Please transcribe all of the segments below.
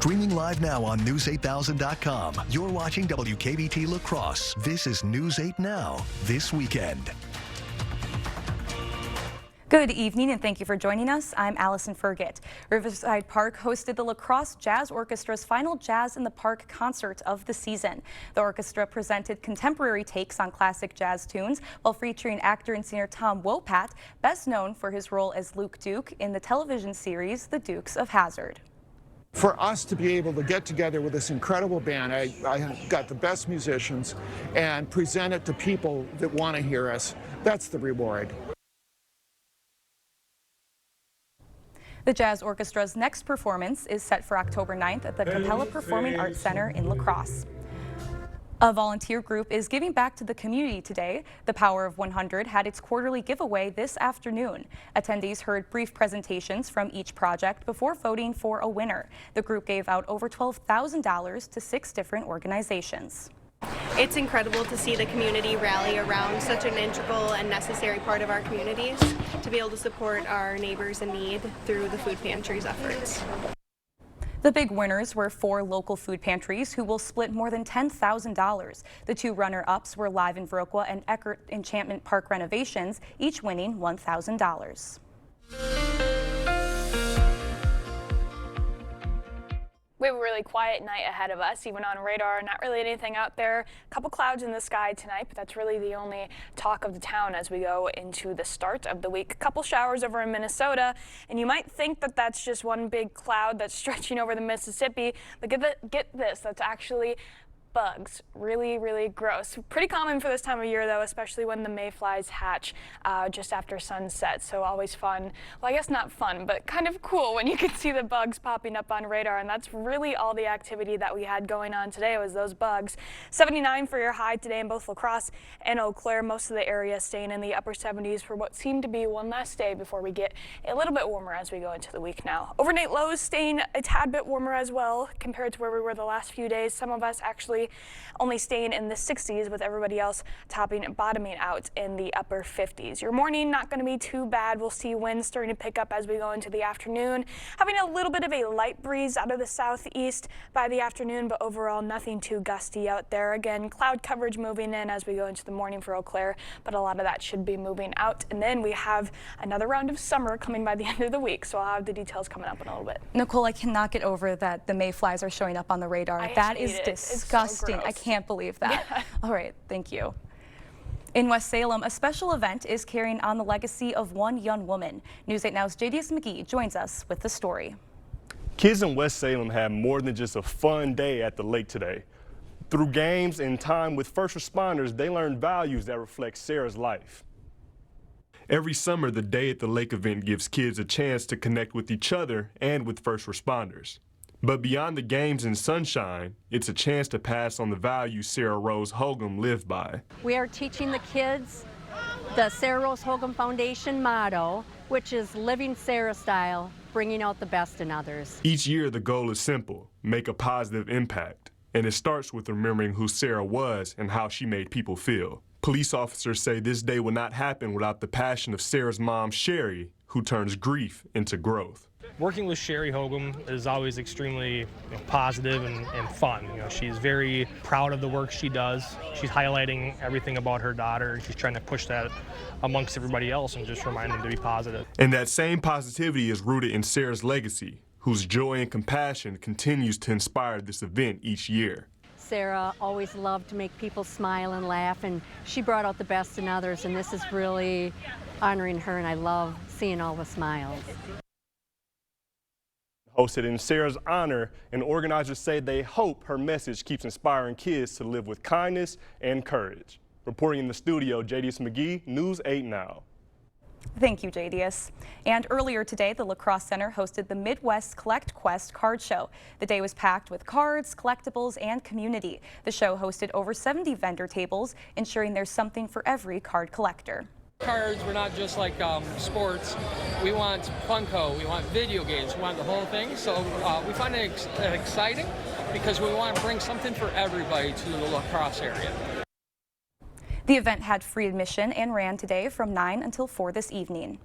Streaming live now on News8000.com. You're watching WKBT La Crosse. This is News 8 Now, this weekend. Good evening and thank you for joining us. I'm Allison Fergit. Riverside Park hosted the La Crosse Jazz Orchestra's final Jazz in the Park concert of the season. The orchestra presented contemporary takes on classic jazz tunes while featuring actor and singer Tom Wopat, best known for his role as Luke Duke in the television series The Dukes of Hazzard. For us to be able to get together with this incredible band, I got the best musicians, and present it to people that want to hear us, that's the reward. The Jazz Orchestra's next performance is set for October 9th at the Capella Performing Arts Center in La Crosse. A volunteer group is giving back to the community today. The Power of 100 had its quarterly giveaway this afternoon. Attendees heard brief presentations from each project before voting for a winner. The group gave out over $12,000 to 6 different organizations. It's incredible to see the community rally around such an integral and necessary part of our communities, to be able to support our neighbors in need through the food pantry's efforts. The big winners were 4 local food pantries who will split more than $10,000. The 2 runner-ups were Live in Viroqua and Eckert Enchantment Park Renovations, each winning $1,000. We have a really quiet night ahead of us, even on radar. Not really anything out there. A couple clouds in the sky tonight, but that's really the only talk of the town as we go into the start of the week. A couple showers over in Minnesota, and you might think that that's just one big cloud that's stretching over the Mississippi, but get this, that's actually bugs. Really, really gross. Pretty common for this time of year, though, especially when the mayflies hatch just after sunset. So always fun. Well, I guess not fun, but kind of cool when you can see the bugs popping up on radar. And that's really all the activity that we had going on today was those bugs. 79 for your high today in both La Crosse and Eau Claire. Most of the area staying in the upper 70s for what seemed to be one last day before we get a little bit warmer as we go into the week now. Overnight lows staying a tad bit warmer as well compared to where we were the last few days. Some of us actually only staying in the 60s, with everybody else bottoming out in the upper 50s. Your morning not going to be too bad. We'll see winds starting to pick up as we go into the afternoon. Having a little bit of a light breeze out of the southeast by the afternoon, but overall nothing too gusty out there. Again, cloud coverage moving in as we go into the morning for Eau Claire, but a lot of that should be moving out. And then we have another round of summer coming by the end of the week, so I'll have the details coming up in a little bit. Nicole, I cannot get over that the mayflies are showing up on the radar. That is disgusting. I can't believe that. Yeah. All right, thank you. In West Salem, a special event is carrying on the legacy of one young woman. News 8 Now's JDS McGee joins us with the story. Kids in West Salem had more than just a fun day at the lake today. Through games and time with first responders, they learned values that reflect Sarah's life. Every summer, the Day at the Lake event gives kids a chance to connect with each other and with first responders. But beyond the games and sunshine, it's a chance to pass on the values Sarah Rose Hogan lived by. We are teaching the kids the Sarah Rose Hogan Foundation motto, which is living Sarah style, bringing out the best in others. Each year, the goal is simple: make a positive impact. And it starts with remembering who Sarah was and how she made people feel. Police officers say this day would not happen without the passion of Sarah's mom, Sherry, who turns grief into growth. Working with Sherry Hogan is always extremely positive and fun. She's very proud of the work she does. She's highlighting everything about her daughter. She's trying to push that amongst everybody else and just remind them to be positive. And that same positivity is rooted in Sarah's legacy, whose joy and compassion continues to inspire this event each year. Sarah always loved to make people smile and laugh, and she brought out the best in others, and this is really honoring her, and I love seeing all the smiles. Hosted in Sarah's honor, and organizers say they hope her message keeps inspiring kids to live with kindness and courage. Reporting in the studio, JDS McGee, News 8 Now. Thank you, JDS. And earlier today, the La Crosse Center hosted the Midwest Collect Quest card show. The day was packed with cards, collectibles, and community. The show hosted over 70 vendor tables, ensuring there's something for every card collector. Cards, we're not just like sports. We want Funko, we want video games, we want the whole thing. So we find it exciting because we want to bring something for everybody to the La Crosse area. The event had free admission and ran today from 9 until 4 this evening.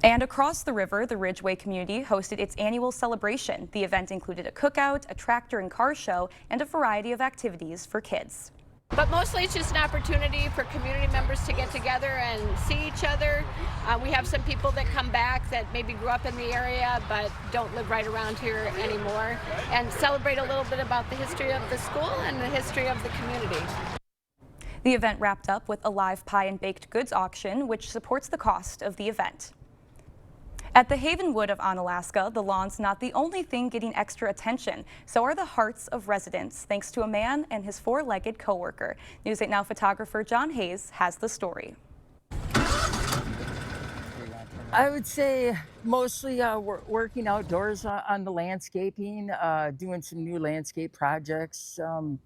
And across the river, the Ridgeway community hosted its annual celebration. The event included a cookout, a tractor and car show, and a variety of activities for kids. But mostly it's just an opportunity for community members to get together and see each other. We have some people that come back that maybe grew up in the area but don't live right around here anymore, and celebrate a little bit about the history of the school and the history of the community. The event wrapped up with a live pie and baked goods auction, which supports the cost of the event. At the Havenwood of Onalaska, the lawn's not the only thing getting extra attention. So are the hearts of residents, thanks to a man and his four-legged coworker. News 8 Now photographer John Hayes has the story. I would say mostly working outdoors on the landscaping, doing some new landscape projects,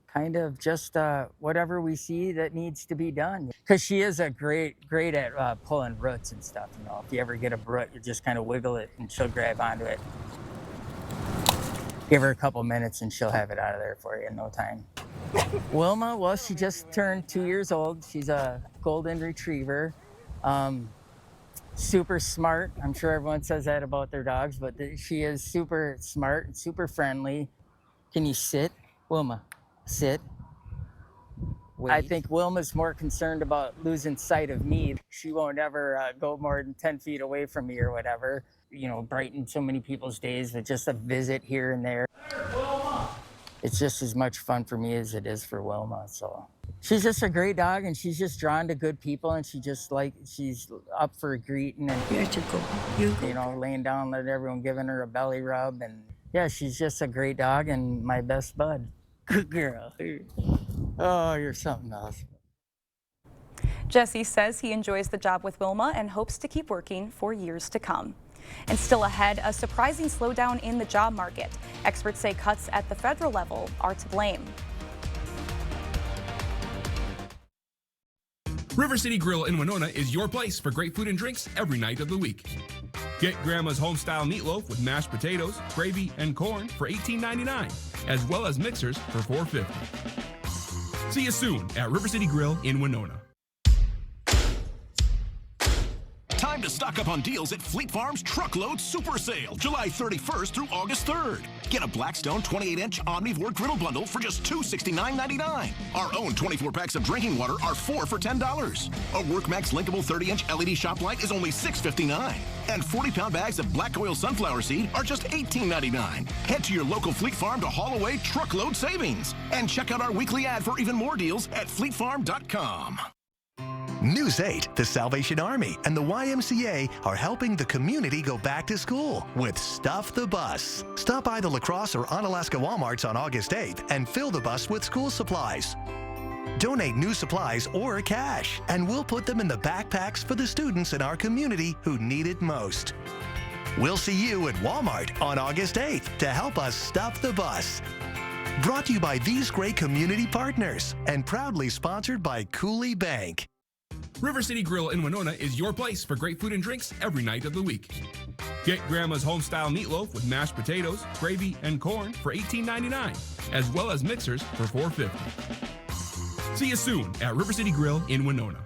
kind of just whatever we see that needs to be done. Because she is great at pulling roots and stuff. You know, if you ever get a root, you just kind of wiggle it and she'll grab onto it. Give her a couple minutes and she'll have it out of there for you in no time. Wilma, well, she just turned 2 years old. She's a golden retriever. Super smart. I'm sure everyone says that about their dogs, but she is super smart and super friendly. Can you sit, Wilma? Sit. Wait. I think Wilma's more concerned about losing sight of me. She won't ever go more than 10 feet away from me or whatever. You know, brighten so many people's days with just a visit here and there. It's just as much fun for me as it is for Wilma, so. She's just a great dog, and she's just drawn to good people, and she's up for greeting and you know, laying down, let everyone giving her a belly rub, and yeah, she's just a great dog and my best bud. Good girl. Oh, you're something else. Jesse says he enjoys the job with Wilma and hopes to keep working for years to come. And still ahead, a surprising slowdown in the job market. Experts say cuts at the federal level are to blame. River City Grill in Winona is your place for great food and drinks every night of the week. Get Grandma's home-style meatloaf with mashed potatoes, gravy, and corn for $18.99, as well as mixers for $4.50. See you soon at River City Grill in Winona. Time to stock up on deals at Fleet Farm's Truckload Super Sale, July 31st through August 3rd. Get a Blackstone 28-inch Omnivore Griddle Bundle for just $269.99. Our own 24 packs of drinking water are 4 for $10. A WorkMax linkable 30-inch LED shop light is only $6.59. And 40-pound bags of black oil sunflower seed are just $18.99. Head to your local Fleet Farm to haul away truckload savings. And check out our weekly ad for even more deals at fleetfarm.com. News 8, the Salvation Army and the YMCA are helping the community go back to school with Stuff the Bus. Stop by the La Crosse or Onalaska Walmarts on August 8th and fill the bus with school supplies. Donate new supplies or cash, and we'll put them in the backpacks for the students in our community who need it most. We'll see you at Walmart on August 8th to help us stuff the bus. Brought to you by these great community partners and proudly sponsored by Cooley Bank. River City Grill in Winona is your place for great food and drinks every night of the week. Get Grandma's home-style meatloaf with mashed potatoes, gravy, and corn for $18.99, as well as mixers for $4.50. See you soon at River City Grill in Winona.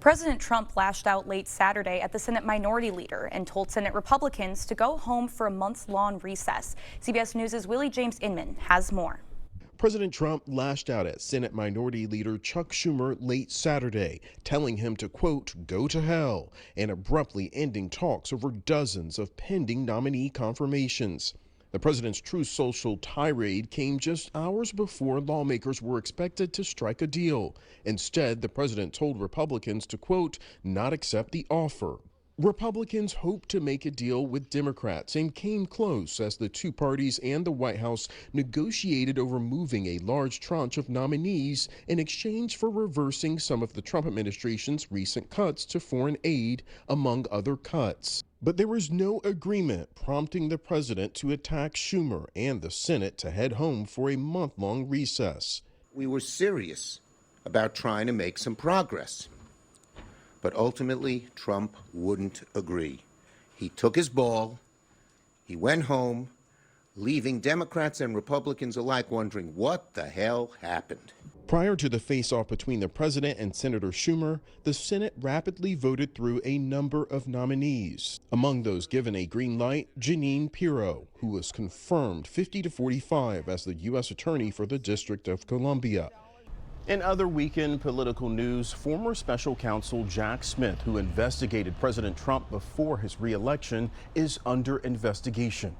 President Trump lashed out late Saturday at the Senate Minority Leader and told Senate Republicans to go home for a months-long recess. CBS News' Willie James Inman has more. President Trump lashed out at Senate Minority Leader Chuck Schumer late Saturday, telling him to, quote, go to hell, and abruptly ending talks over dozens of pending nominee confirmations. The president's Truth Social tirade came just hours before lawmakers were expected to strike a deal. Instead, the president told Republicans to, quote, not accept the offer. Republicans hoped to make a deal with Democrats and came close as the two parties and the White House negotiated over moving a large tranche of nominees in exchange for reversing some of the Trump administration's recent cuts to foreign aid, among other cuts. But there was no agreement, prompting the president to attack Schumer and the Senate to head home for a month-long recess. We were serious about trying to make some progress. But ultimately, Trump wouldn't agree. He took his ball, he went home, leaving Democrats and Republicans alike wondering what the hell happened. Prior to the face-off between the president and Senator Schumer, the Senate rapidly voted through a number of nominees. Among those given a green light, Jeanine Pirro, who was confirmed 50-45 as the U.S. Attorney for the District of Columbia. In other weekend political news, former special counsel Jack Smith, who investigated President Trump before his re-election, is under investigation.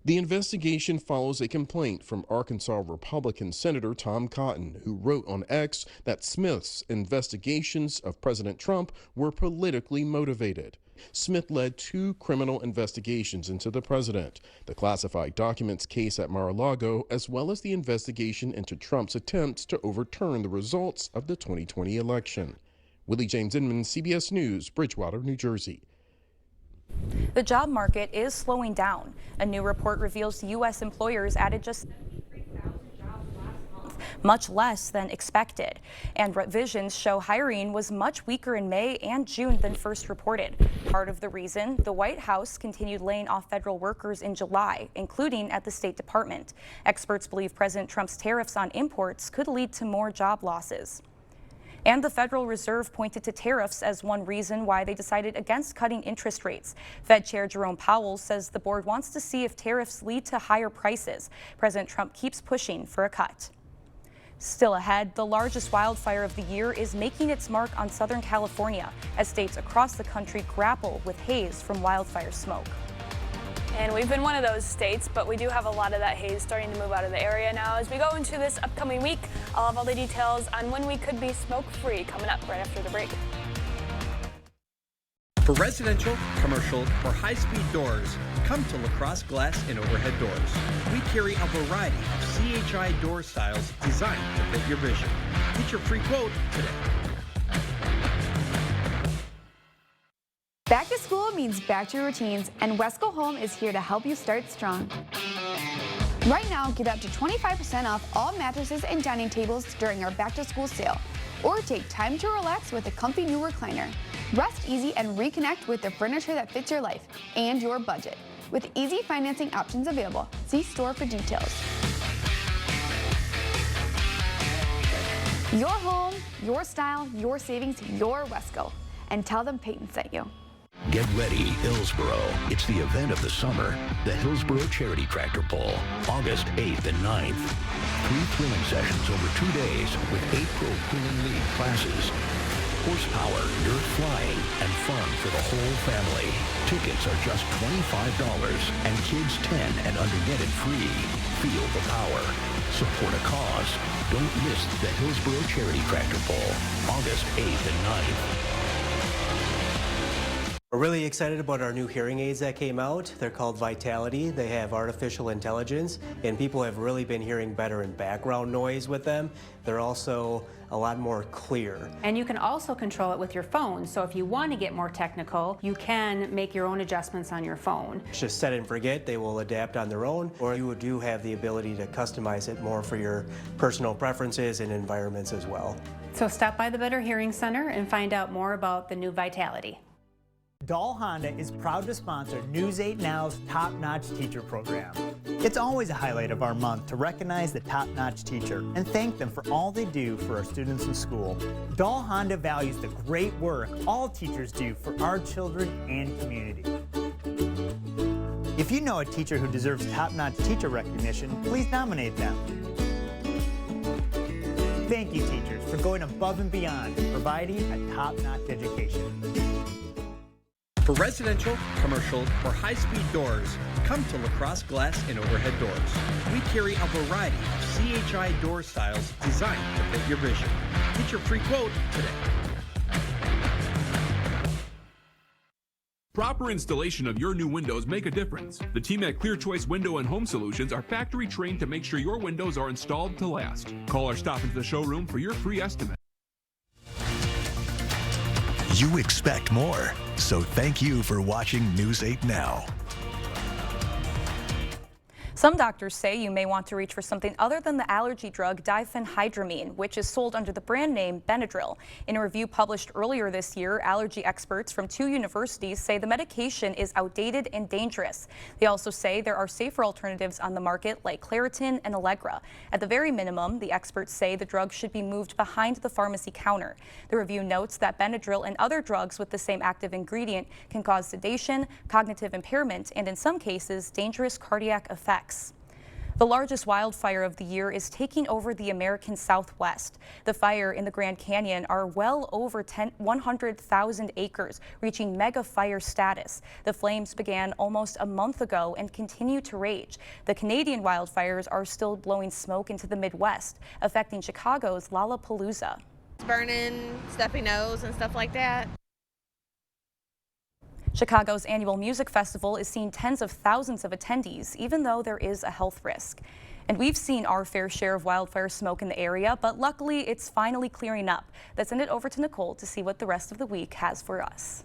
The investigation follows a complaint from Arkansas Republican Senator Tom Cotton, who wrote on X that Smith's investigations of President Trump were politically motivated. Smith led 2 criminal investigations into the president, the classified documents case at Mar-a-Lago, as well as the investigation into Trump's attempts to overturn the results of the 2020 election. Willie James Inman, CBS News, Bridgewater, New Jersey. The job market is slowing down. A new report reveals U.S. employers added just 3,000 jobs last month, much less than expected. And revisions show hiring was much weaker in May and June than first reported. Part of the reason, the White House continued laying off federal workers in July, including at the State Department. Experts believe President Trump's tariffs on imports could lead to more job losses. And the Federal Reserve pointed to tariffs as one reason why they decided against cutting interest rates. Fed Chair Jerome Powell says the board wants to see if tariffs lead to higher prices. President Trump keeps pushing for a cut. Still ahead, the largest wildfire of the year is making its mark on Southern California as states across the country grapple with haze from wildfire smoke. And we've been one of those states, but we do have a lot of that haze starting to move out of the area now. As we go into this upcoming week, I'll have all the details on when we could be smoke-free coming up right after the break. For residential, commercial, or high-speed doors, come to LaCrosse Glass and Overhead Doors. We carry a variety of CHI door styles designed to fit your vision. Get your free quote today. Back to school means back to routines, and Wesco Home is here to help you start strong. Right now, get up to 25% off all mattresses and dining tables during our back to school sale, or take time to relax with a comfy new recliner. Rest easy and reconnect with the furniture that fits your life and your budget. With easy financing options available, see store for details. Your home, your style, your savings, your Wesco. And tell them Peyton sent you. Get ready, Hillsboro. It's the event of the summer, the Hillsboro Charity Tractor Pull, August 8th and 9th. 3 thrilling sessions over 2 days with 8 Pro Pulling League classes. Horsepower, dirt flying, and fun for the whole family. Tickets are just $25 and kids 10 and under get it free. Feel the power. Support a cause. Don't miss the Hillsboro Charity Tractor Pull, August 8th and 9th. We're really excited about our new hearing aids that came out. They're called Vitality. They have artificial intelligence, and people have really been hearing better in background noise with them. They're also a lot more clear. And you can also control it with your phone. So if you want to get more technical, you can make your own adjustments on your phone. It's just set and forget. They will adapt on their own, or you do have the ability to customize it more for your personal preferences and environments as well. So stop by the Better Hearing Center and find out more about the new Vitality. Dahl Honda is proud to sponsor News 8 Now's Top Notch Teacher Program. It's always a highlight of our month to recognize the top-notch teacher and thank them for all they do for our students in school. Dahl Honda values the great work all teachers do for our children and community. If you know a teacher who deserves top-notch teacher recognition, please nominate them. Thank you, teachers, for going above and beyond and providing a top-notch education. For residential, commercial, or high-speed doors, come to LaCrosse Glass and Overhead Doors. We carry a variety of CHI door styles designed to fit your vision. Get your free quote today. Proper installation of your new windows make a difference. The team at Clear Choice Window and Home Solutions are factory trained to make sure your windows are installed to last. Call or stop into the showroom for your free estimate. You expect more, so thank you for watching News 8 Now. Some doctors say you may want to reach for something other than the allergy drug diphenhydramine, which is sold under the brand name Benadryl. In a review published earlier this year, allergy experts from 2 universities say the medication is outdated and dangerous. They also say there are safer alternatives on the market like Claritin and Allegra. At the very minimum, the experts say the drug should be moved behind the pharmacy counter. The review notes that Benadryl and other drugs with the same active ingredient can cause sedation, cognitive impairment, and in some cases, dangerous cardiac effects. The largest wildfire of the year is taking over the American Southwest. The fire in the Grand Canyon are well over 100,000 acres, reaching mega fire status. The flames began almost a month ago and continue to rage. The Canadian wildfires are still blowing smoke into the Midwest, affecting Chicago's Lollapalooza. It's burning stuffy nose and stuff like that. Chicago's annual music festival is seeing tens of thousands of attendees, even though there is a health risk. And we've seen our fair share of wildfire smoke in the area, but luckily it's finally clearing up. Let's send it over to Nicole to see what the rest of the week has for us.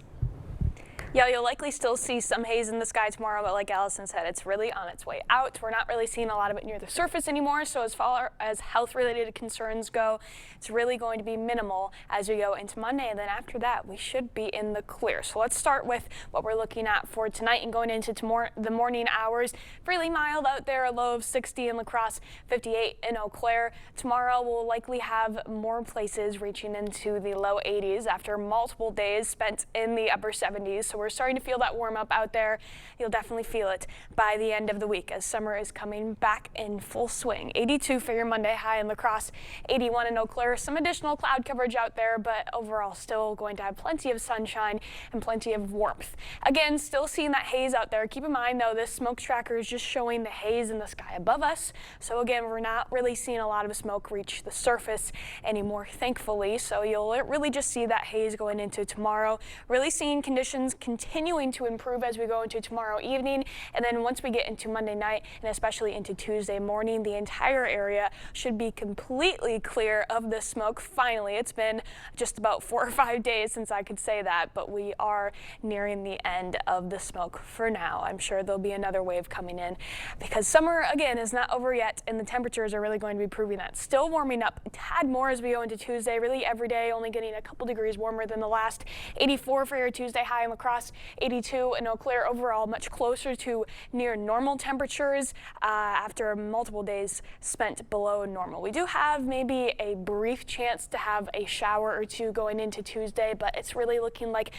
Yeah, you'll likely still see some haze in the sky tomorrow, but like Allison said, it's really on its way out. We're not really seeing a lot of it near the surface anymore, so as far as health-related concerns go, it's really going to be minimal as we go into Monday, and then after that, we should be in the clear. So let's start with what we're looking at for tonight and going into the morning hours. Fairly mild out there, a low of 60 in La Crosse, 58 in Eau Claire. Tomorrow, we'll likely have more places reaching into the low 80s after multiple days spent in the upper 70s. So we're starting to feel that warm up out there. You'll definitely feel it by the end of the week as summer is coming back in full swing. 82 for your Monday high in La Crosse, 81 in Eau Claire. Some additional cloud coverage out there, but overall still going to have plenty of sunshine and plenty of warmth. Again, still seeing that haze out there. Keep in mind though, this smoke tracker is just showing the haze in the sky above us. So again, we're not really seeing a lot of smoke reach the surface anymore, thankfully. So you'll really just see that haze going into tomorrow. Really seeing conditions continuing to improve as we go into tomorrow evening, and then once we get into Monday night and especially into Tuesday morning, the entire area should be completely clear of the smoke. Finally, it's been just about 4 or 5 days since I could say that, but we are nearing the end of the smoke for now. I'm sure there'll be another wave coming in because summer again is not over yet, and the temperatures are really going to be proving that. Still warming up a tad more as we go into Tuesday, really every day only getting a couple degrees warmer than the last. 84 for your Tuesday high in La Crosse, 82 in Eau Claire. Overall much closer to near normal temperatures after multiple days spent below normal. We do have maybe a brief chance to have a shower or two going into Tuesday, but it's really looking like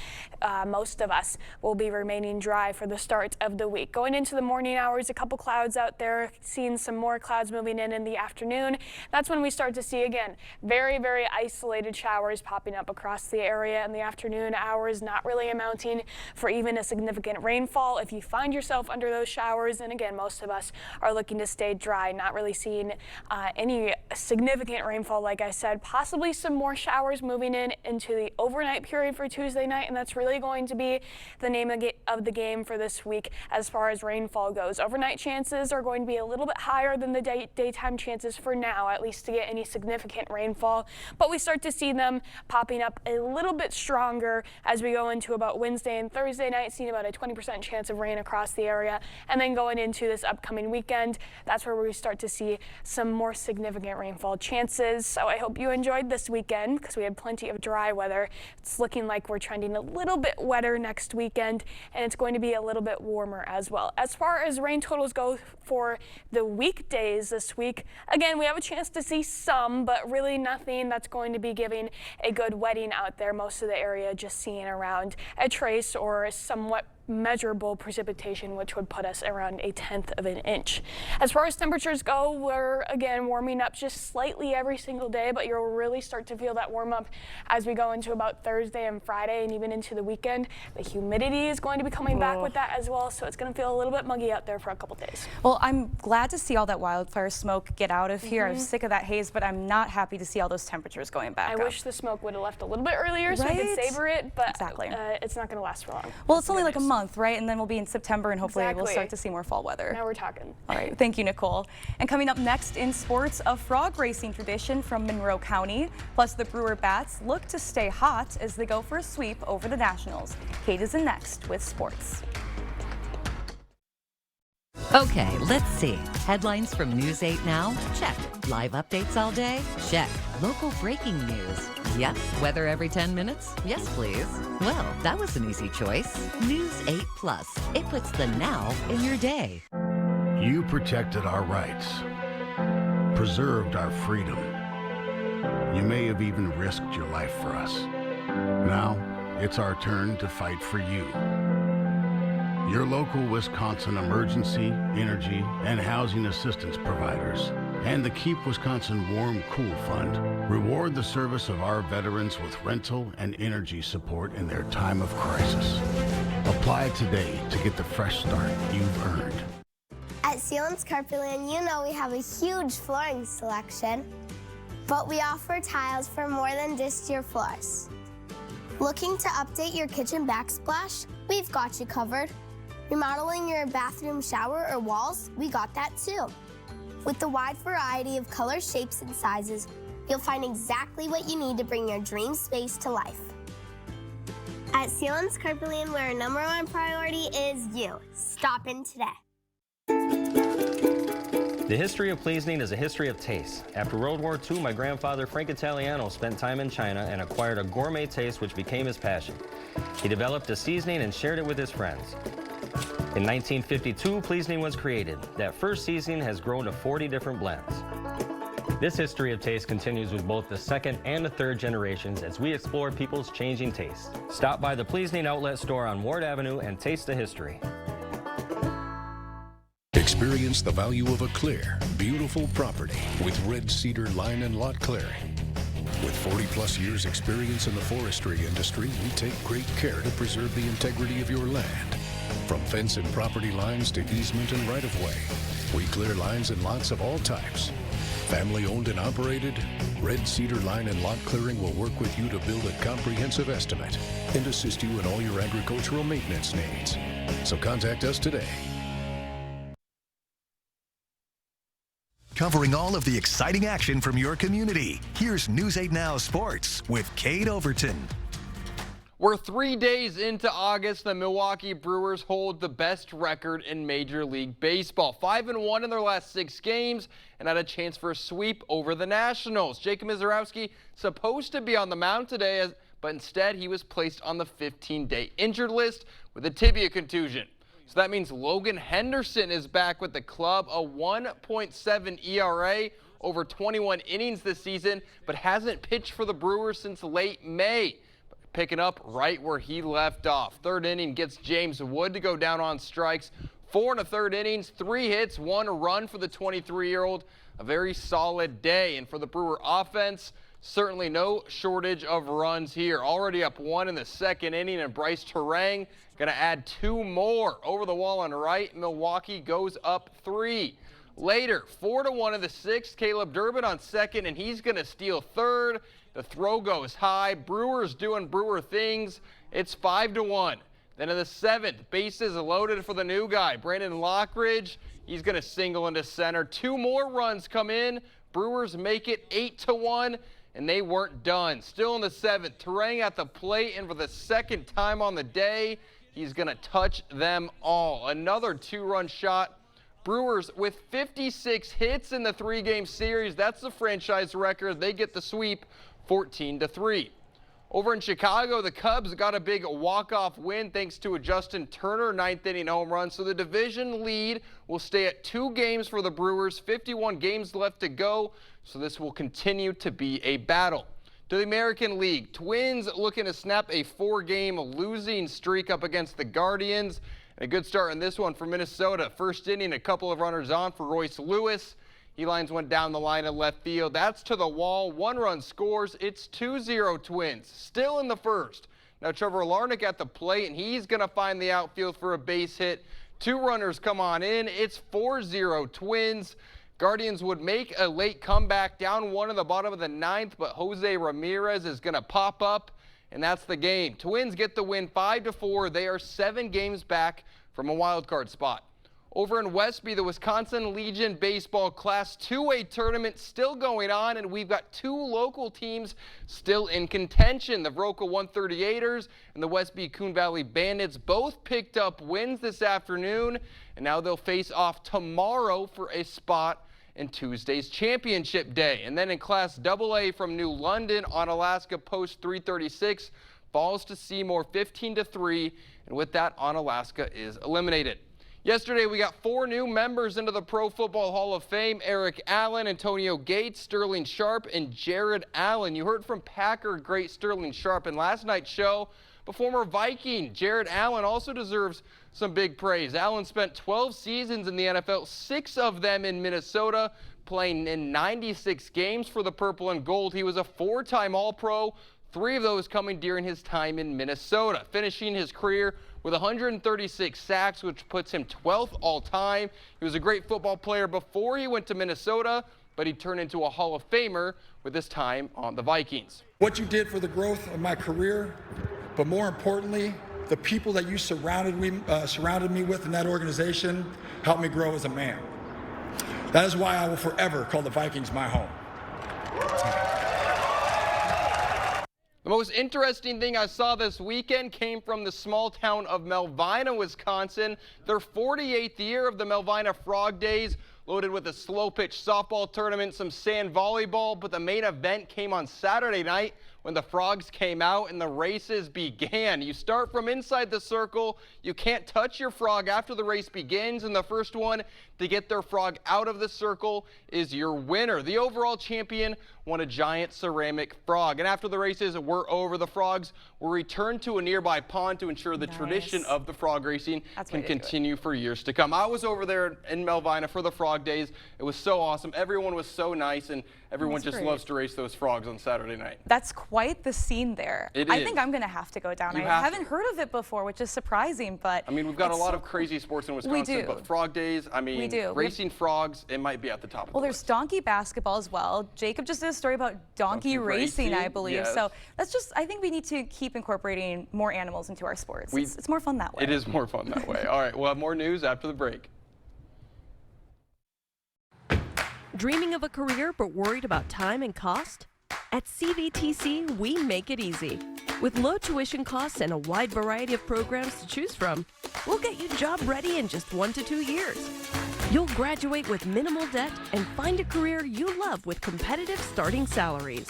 most of us will be remaining dry for the start of the week. Going into the morning hours, a couple clouds out there, seeing some more clouds moving in the afternoon. That's when we start to see again very, very isolated showers popping up across the area in the afternoon hours, not really amounting for even a significant rainfall. If you find yourself under those showers, and again, most of us are looking to stay dry, not really seeing any significant rainfall, like I said, possibly some more showers moving into the overnight period for Tuesday night, and that's really going to be the name of the game for this week as far as rainfall goes. Overnight chances are going to be a little bit higher than the daytime chances for now, at least to get any significant rainfall, but we start to see them popping up a little bit stronger as we go into about Wednesday and Thursday night, seeing about a 20% chance of rain across the area, and then going into this upcoming weekend, that's where we start to see some more significant rainfall chances. So I hope you enjoyed this weekend because we had plenty of dry weather. It's looking like we're trending a little bit wetter next weekend, and it's going to be a little bit warmer as well. As far as rain totals go for the weekdays this week, again, we have a chance to see some, but really nothing that's going to be giving a good wetting out there. Most of the area just seeing around a trace or somewhat measurable precipitation, which would put us around 1/10 of an inch. As far as temperatures go, we're again warming up just slightly every single day, but you'll really start to feel that warm up as we go into about Thursday and Friday and even into the weekend. The humidity is going to be coming back with that as well, so it's going to feel a little bit muggy out there for a couple days. Well, I'm glad to see all that wildfire smoke get out of here. I'm sick of that haze, but I'm not happy to see all those temperatures going back up. I wish the smoke would have left a little bit earlier so we could savor it, but exactly. It's not going to last for long. Well, it's only like a month, right? And then we'll be in September and hopefully we'll start to see more fall weather. Now we're talking. All right, thank you, Nicole. And coming up next in sports, a frog racing tradition from Monroe County. Plus, the Brewer Bats look to stay hot as they go for a sweep over the Nationals. Kate is in next with sports. Okay, let's see. Headlines from News 8 Now? Check. Live updates all day? Check. Local breaking news? Yep. Weather every 10 minutes? Yes, please. Well, that was an easy choice. News 8 Plus. It puts the now in your day. You protected our rights, preserved our freedom. You may have even risked your life for us. Now, it's our turn to fight for you. Your local Wisconsin emergency, energy, and housing assistance providers and the Keep Wisconsin Warm Cool Fund reward the service of our veterans with rental and energy support in their time of crisis. Apply today to get the fresh start you've earned. At Sealands Carpetland, you know we have a huge flooring selection, but we offer tiles for more than just your floors. Looking to update your kitchen backsplash? We've got you covered. Remodeling your bathroom shower or walls? We got that too. With the wide variety of colors, shapes, and sizes, you'll find exactly what you need to bring your dream space to life. At Sealands Carpetland, where our #1 priority is you. Stop in today. The history of Pleasing is a history of taste. After World War II, my grandfather, Frank Italiano, spent time in China and acquired a gourmet taste which became his passion. He developed a seasoning and shared it with his friends. In 1952, Pleasing was created. That first seasoning has grown to 40 different blends. This history of taste continues with both the second and the third generations as we explore people's changing tastes. Stop by the Pleasing Outlet store on Ward Avenue and taste the history. Experience the value of a clear, beautiful property with Red Cedar Line and Lot Clearing. With 40-plus years experience in the forestry industry, we take great care to preserve the integrity of your land. From fence and property lines to easement and right-of-way, we clear lines and lots of all types. Family owned and operated, Red Cedar Line and Lot Clearing will work with you to build a comprehensive estimate and assist you in all your agricultural maintenance needs. So contact us today. Covering all of the exciting action from your community, here's News 8 Now Sports with Kate Overton. We're 3 days into August. The Milwaukee Brewers hold the best record in Major League Baseball. 5-1 in their last 6 games and had a chance for a sweep over the Nationals. Jacob Misiorowski supposed to be on the mound today, but instead he was placed on the 15-day injured list with a tibia contusion. So that means Logan Henderson is back with the club, a 1.7 ERA over 21 innings this season, but hasn't pitched for the Brewers since late May. Picking up right where he left off. Third inning gets James Wood to go down on strikes. 4 1/3 innings, 3 hits, 1 run for the 23-year-old. A very solid day. And for the Brewer offense, certainly no shortage of runs here. Already up 1 in the second inning, and Bryce Terang going to add 2 more. Over the wall on right, Milwaukee goes up 3. Later, 4-1 in the 6th, Caleb Durbin on second, and he's going to steal third. The throw goes high. Brewers doing Brewer things. It's 5-1. Then in the 7th, bases loaded for the new guy, Brandon Lockridge. He's going to single into center. 2 more runs come in. Brewers make it 8-1, and they weren't done. Still in the 7th, Terang at the plate, and for the second time on the day, he's going to touch them all. Another 2-run shot. Brewers with 56 hits in the 3-game series. That's the franchise record. They get the sweep 14-3. Over in Chicago, the Cubs got a big walk-off win thanks to a Justin Turner 9th-inning home run. So the division lead will stay at 2 games for the Brewers. 51 games left to go. So this will continue to be a battle. To the American League, Twins looking to snap a 4-game losing streak up against the Guardians. And a good start in this one for Minnesota. First inning, a couple of runners on for Royce Lewis. He lines one down the line in left field. That's to the wall. 1 run scores. It's 2-0 Twins. Still in the first. Now Trevor Larnach at the plate, and he's going to find the outfield for a base hit. 2 runners come on in. It's 4-0 Twins. Guardians would make a late comeback, down 1 in the bottom of the 9th, but Jose Ramirez is going to pop up, and that's the game. Twins get the win 5-4. They are 7 games back from a wild card spot. Over in Westby, the Wisconsin Legion Baseball Class 2A tournament still going on, and we've got two local teams still in contention. The Vroca 138ers and the Westby Coon Valley Bandits both picked up wins this afternoon, and now they'll face off tomorrow for a spot in Tuesday's championship day. And then in Class AA from New London, Onalaska Post 336 falls to Seymour 15-3, and with that, Onalaska is eliminated. Yesterday, we got 4 new members into the Pro Football Hall of Fame: Eric Allen, Antonio Gates, Sterling Sharp, and Jared Allen. You heard from Packer great Sterling Sharp in last night's show, but former Viking Jared Allen also deserves some big praise. Allen spent 12 seasons in the NFL, 6 of them in Minnesota, playing in 96 games for the Purple and Gold. He was a 4-time All-Pro, 3 of those coming during his time in Minnesota, finishing his career with 136 sacks, which puts him 12th all-time. He was a great football player before he went to Minnesota, but he turned into a Hall of Famer with his time on the Vikings. What you did for the growth of my career, but more importantly, the people that you surrounded me with in that organization helped me grow as a man. That is why I will forever call the Vikings my home. The most interesting thing I saw this weekend came from the small town of Melvina, Wisconsin. Their 48th year of the Melvina Frog Days, loaded with a slow pitch softball tournament, some sand volleyball, but the main event came on Saturday night when the frogs came out and the races began. You start from inside the circle. You can't touch your frog after the race begins, and the first one to get their frog out of the circle is your winner. The overall champion won a giant ceramic frog. And after the races were over, the frogs were returned to a nearby pond to ensure the tradition of the frog racing can continue for years to come. I was over there in Melvina for the Frog Days. It was so awesome. Everyone was so nice, and everyone just loves to race those frogs on Saturday night. That's quite the scene there. It I is. think I'm going to have to go down. You I haven't heard of it before, which is surprising, but I mean, we've got a lot of crazy sports in Wisconsin, but Frog Days, I mean, racing frogs, it might be at the top of the list. There's donkey basketball as well. Jacob just did a story about donkey racing, I believe. Yes. So that's just, I think we need to keep incorporating more animals into our sports. It's more fun that way. It is more fun that way. All right, we'll have more news after the break. Dreaming of a career but worried about time and cost? At CVTC, we make it easy. With low tuition costs and a wide variety of programs to choose from, we'll get you job ready in just 1 to 2 years. You'll graduate with minimal debt and find a career you love with competitive starting salaries.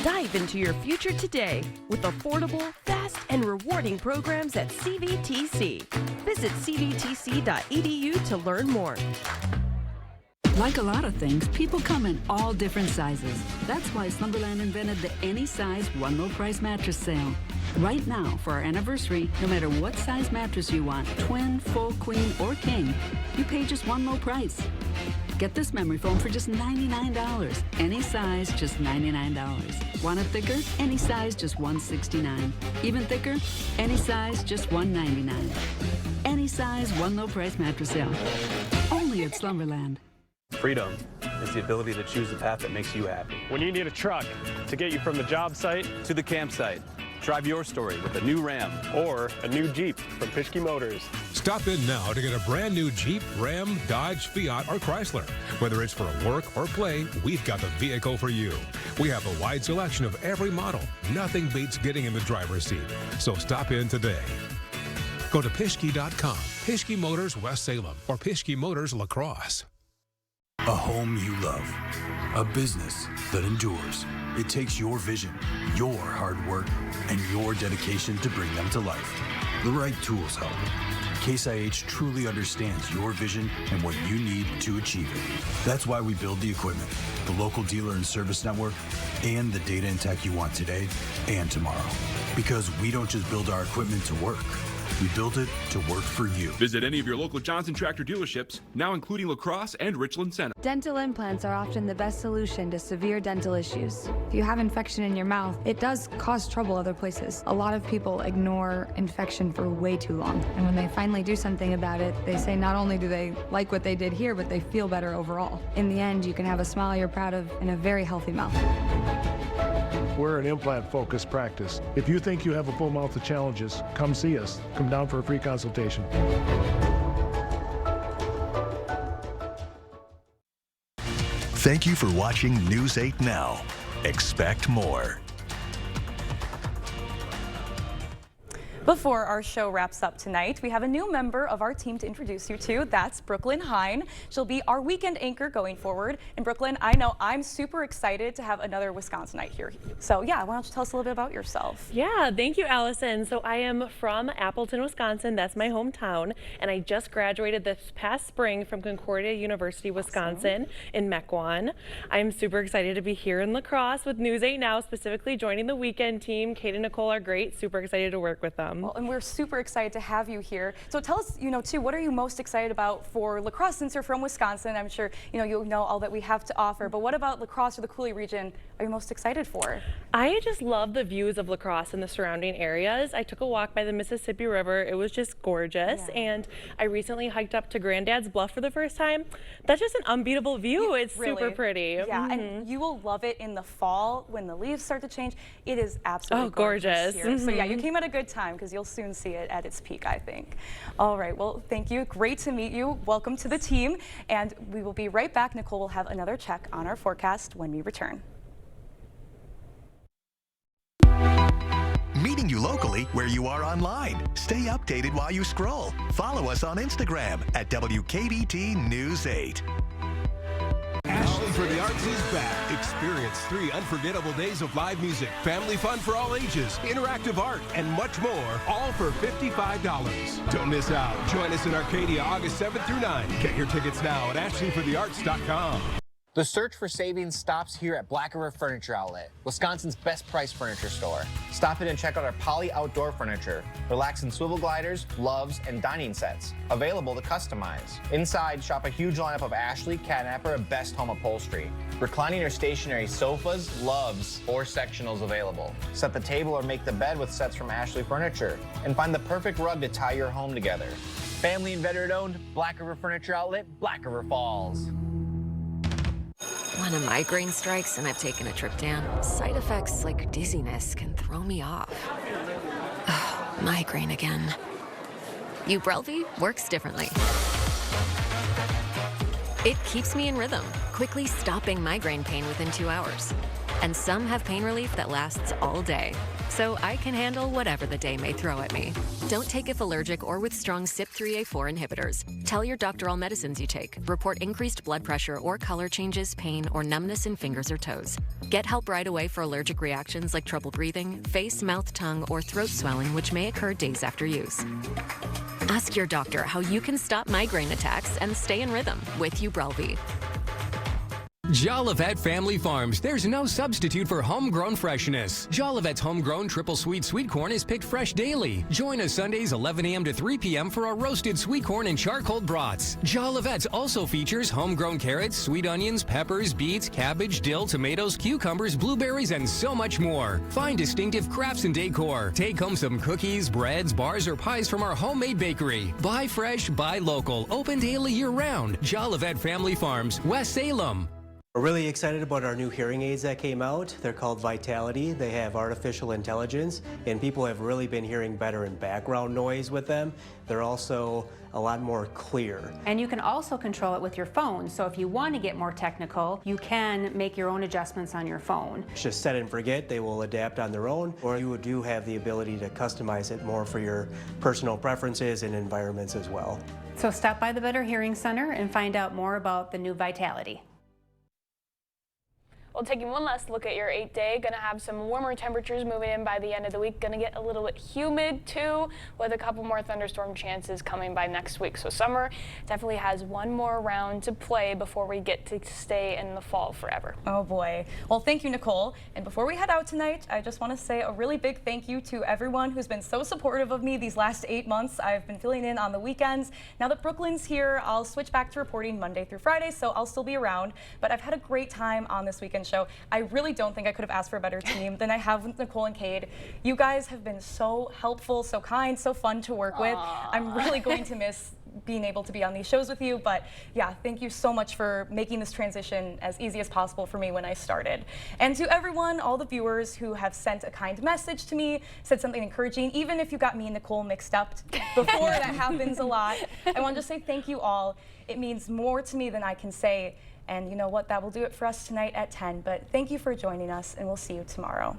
Dive into your future today with affordable, fast, and rewarding programs at CVTC. Visit cvtc.edu to learn more. Like a lot of things, people come in all different sizes. That's why Slumberland invented the Any Size One Low Price Mattress Sale. Right now, for our anniversary, no matter what size mattress you want, twin, full, queen, or king, you pay just one low price. Get this memory foam for just $99. Any size, just $99. Want it thicker? Any size, just $169. Even thicker? Any size, just $199. Any size, one low price mattress sale. Only at Slumberland. Freedom is the ability to choose the path that makes you happy. When you need a truck to get you from the job site to the campsite, drive your story with a new Ram or a new Jeep from Pischke Motors. Stop in now to get a brand new Jeep, Ram, Dodge, Fiat, or Chrysler. Whether it's for work or play, we've got the vehicle for you. We have a wide selection of every model. Nothing beats getting in the driver's seat. So stop in today. Go to Pischke.com, Pischke Motors West Salem, or Pischke Motors La Crosse. A home you love. A business that endures. It takes your vision, your hard work, and your dedication to bring them to life. The right tools help. Case IH truly understands your vision and what you need to achieve it. That's why we build the equipment, the local dealer and service network, and the data and tech you want today and tomorrow. Because we don't just build our equipment to work. We built it to work for you. Visit any of your local Johnson Tractor dealerships, now including La Crosse and Richland Center. Dental implants are often the best solution to severe dental issues. If you have infection in your mouth, it does cause trouble other places. A lot of people ignore infection for way too long. And when they finally do something about it, they say not only do they like what they did here, but they feel better overall. In the end, you can have a smile you're proud of and a very healthy mouth. We're an implant-focused practice. If you think you have a full mouth of challenges, come see us. Come down for a free consultation. Thank you for watching News 8 Now. Expect more. Before our show wraps up tonight, we have a new member of our team to introduce you to. That's Brooklyn Hine. She'll be our weekend anchor going forward. And Brooklyn, I know I'm super excited to have another Wisconsinite here. So yeah, why don't you tell us a little bit about yourself? Yeah, thank you, Allison. So I am from Appleton, Wisconsin. That's my hometown. And I just graduated this past spring from Concordia University, Wisconsin in Mequon. I'm super excited to be here in La Crosse with News 8 Now, specifically joining the weekend team. Kate and Nicole are great. Super excited to work with them. Well, and we're super excited to have you here. So tell us, too, what are you most excited about for La Crosse since you're from Wisconsin? I'm sure, you'll know all that we have to offer, but what about La Crosse or the Coulee region are you most excited for? I just love the views of La Crosse and the surrounding areas. I took a walk by the Mississippi River. It was just gorgeous. Yeah. And I recently hiked up to Granddad's Bluff for the first time. That's just an unbeatable view. It's really super pretty. Yeah, and you will love it in the fall when the leaves start to change. It is absolutely gorgeous here. So yeah, you came at a good time because you'll soon see it at its peak, I think. All right, well, thank you. Great to meet you. Welcome to the team. And we will be right back. Nicole will have another check on our forecast when we return. Meeting you locally where you are online. Stay updated while you scroll. Follow us on Instagram at WKBT News 8. Ashley for the Arts is back. Experience 3 unforgettable days of live music, family fun for all ages, interactive art, and much more, all for $55. Don't miss out. Join us in Arcadia August 7th through 9th. Get your tickets now at ashleyforthearts.com. The search for savings stops here at Black River Furniture Outlet, Wisconsin's best price furniture store. Stop in and check out our Poly outdoor furniture, relax in swivel gliders, loves, and dining sets, available to customize. Inside, shop a huge lineup of Ashley, Catnapper, and Best Home upholstery. Reclining or stationary sofas, loves, or sectionals available. Set the table or make the bed with sets from Ashley Furniture, and find the perfect rug to tie your home together. Family and veteran-owned, Black River Furniture Outlet, Black River Falls. When a migraine strikes and I've taken a triptan, side effects like dizziness can throw me off. Ugh, migraine again. Ubrelvy works differently. It keeps me in rhythm, quickly stopping migraine pain within 2 hours. And some have pain relief that lasts all day, so I can handle whatever the day may throw at me. Don't take if allergic or with strong CYP3A4 inhibitors. Tell your doctor all medicines you take. Report increased blood pressure or color changes, pain, or numbness in fingers or toes. Get help right away for allergic reactions like trouble breathing, face, mouth, tongue, or throat swelling, which may occur days after use. Ask your doctor how you can stop migraine attacks and stay in rhythm with Ubrelvy. Jolivet Family Farms. There's no substitute for homegrown freshness. Jolivet's homegrown triple sweet corn is picked fresh daily. Join us Sundays 11 a.m. to 3 p.m. for our roasted sweet corn and charcoal brats. Jolivet's also features homegrown carrots, sweet onions, peppers, beets, cabbage, dill, tomatoes, cucumbers, blueberries, and so much more. Find distinctive crafts and decor. Take home some cookies, breads, bars, or pies from our homemade bakery. Buy fresh, buy local. Open daily year-round. Jolivet Family Farms, West Salem. We're really excited about our new hearing aids that came out. They're called Vitality. They have artificial intelligence, and people have really been hearing better in background noise with them. They're also a lot more clear. And you can also control it with your phone. So if you want to get more technical, you can make your own adjustments on your phone. Just set and forget. They will adapt on their own, or you do have the ability to customize it more for your personal preferences and environments as well. So stop by the Better Hearing Center and find out more about the new Vitality. Well, taking one last look at your 8-day, going to have some warmer temperatures moving in by the end of the week. Going to get a little bit humid too, with a couple more thunderstorm chances coming by next week. So summer definitely has one more round to play before we get to stay in the fall forever. Oh boy. Well, thank you, Nicole. And before we head out tonight, I just want to say a really big thank you to everyone who's been so supportive of me these last 8 months. I've been filling in on the weekends. Now that Brooklyn's here, I'll switch back to reporting Monday through Friday, so I'll still be around. But I've had a great time on this weekend show. I really don't think I could have asked for a better team than I have with Nicole and Cade. You guys have been so helpful, so kind, so fun to work with. I'm really going to miss being able to be on these shows with you, but yeah, thank you so much for making this transition as easy as possible for me when I started. And to everyone, all the viewers who have sent a kind message to me, said something encouraging, even if you got me and Nicole mixed up before, that happens a lot. I want to just say thank you all. It means more to me than I can say. And you know what? That will do it for us tonight at 10. But thank you for joining us, and we'll see you tomorrow.